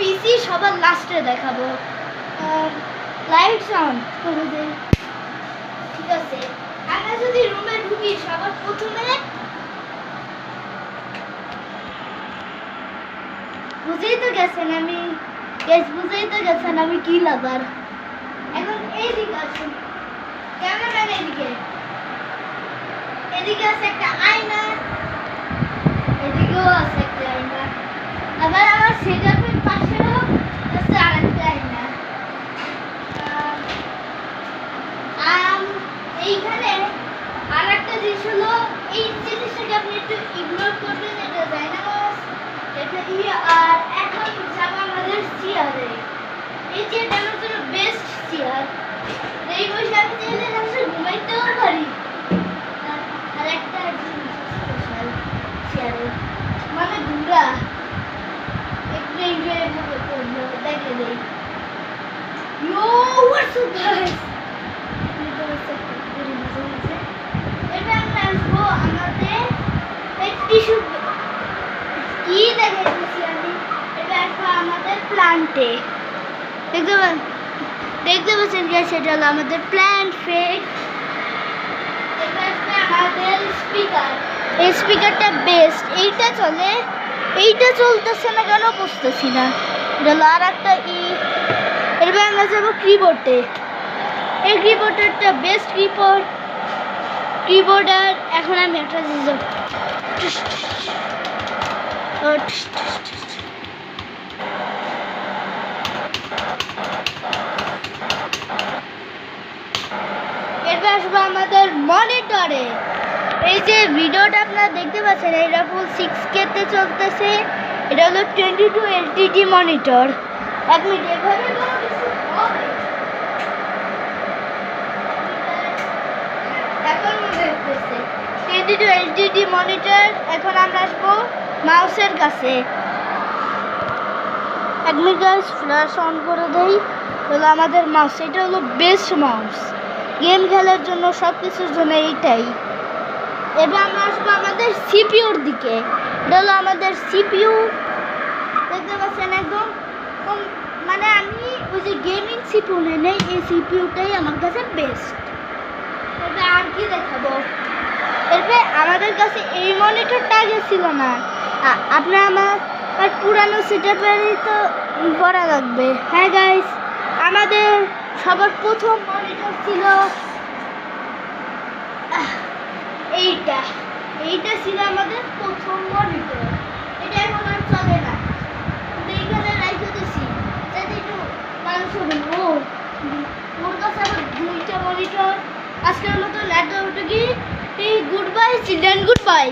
পিসি সবার লাস্টে দেখাবো। লাইট সাউন্ড করে দে। ঠিক আছে, আমরা যদি রুমে ঢুকি সবার প্রথমে বুঝেই তো গেছেন আমি কি লাগার। এখন এইদিকে আসুন, ক্যামেরাম্যান এদিকে আছে একটা আয়না, এদিকেও আছে একটা আয়না, আবার আমার সেটআপের পাশেও আছে আরেকটা আয়না। এইখানে আরেকটা জিনিস হলো, এই জিনিসটাকে আপনি একটু ইগনোর করবেন, এটা ডাইনামাস, এটা আর এখন যাব আমাদের চেয়ারে। এই চেয়ারটা আমার জন্য বেস্ট চেয়ার। এই বসে আমি চাইলে রাস্তায় ঘুমাইতেও পারি। আর একটা জিনিস স্পেশাল চেয়ারে, মানে ঘুরা একটু এনজয় করবো, দেখে দেই। Yo, what's up guys? এটা আমরা আসবো আমাদের টিস্যু কি দেখাইতেছি আমি, এটা আসবো আমাদের প্ল্যান্টে। দেখতে পাচ্ছেন কি, সেটা হলো আমাদের প্ল্যান্ট ফেক। এটা আসবে আমাদের স্পিকার। এই স্পিকারটা বেস্ট, এইটা চলতেছে না কেন বুঝতেছি না। এটা হলো আর একটা এবার আমরা যাবো কিবোর্ডে। এই কিবোর্ডটা বেস্ট কিবোর্ড। আর এখন আমি একটা জিনিস এরপর আসবো আমাদের মনিটরে। এই যে ভিডিওটা আপনারা দেখতে পাচ্ছেন, এটা ফুল 6K তে চলতেছে। এটা হলো 22 LTD মনিটর। এক মিনিট, এভাবে কোনো কিছু হবে। এখন মনে হচ্ছে 22 LTD মনিটর। এখন আমরা আসবো মাউসের কাছে। এক মিনিট গাইস, ফ্ল্যাশ অন করে দেই। হলো আমাদের মাউস, এটা হলো বেস্ট মাউস গেম খেলার জন্য, সব কিছুর জন্য এইটাই। এবার আমরা আসবো আমাদের সিপিইউর দিকে। এটা হলো আমাদের সিপিইউ, দেখতে পাচ্ছেন একদম, মানে আমি ওই যে গেমিং সিপিইউ নেই, এই সিপিইউটাই আমার কাছে বেস্ট। এবার আর কি দেখাবো, এরপর আমাদের কাছে এই মনিটরটা আগে ছিল না। আপনার আমার পুরানো সেটআপেরই তো করা লাগবে। হ্যাঁ গাইস, আমাদের সবার প্রথম মনিটর ছিল এইটা ছিল আমাদের প্রথম মনিটর। এটা এখন আর চলে না, এইখানে রাইখে দিছি যাতে একটু মানুষ হবে। ওর কাছে আবার 2টা মনিটর। আজকের মতো ল্যাপটপ কি, good bye children, good bye.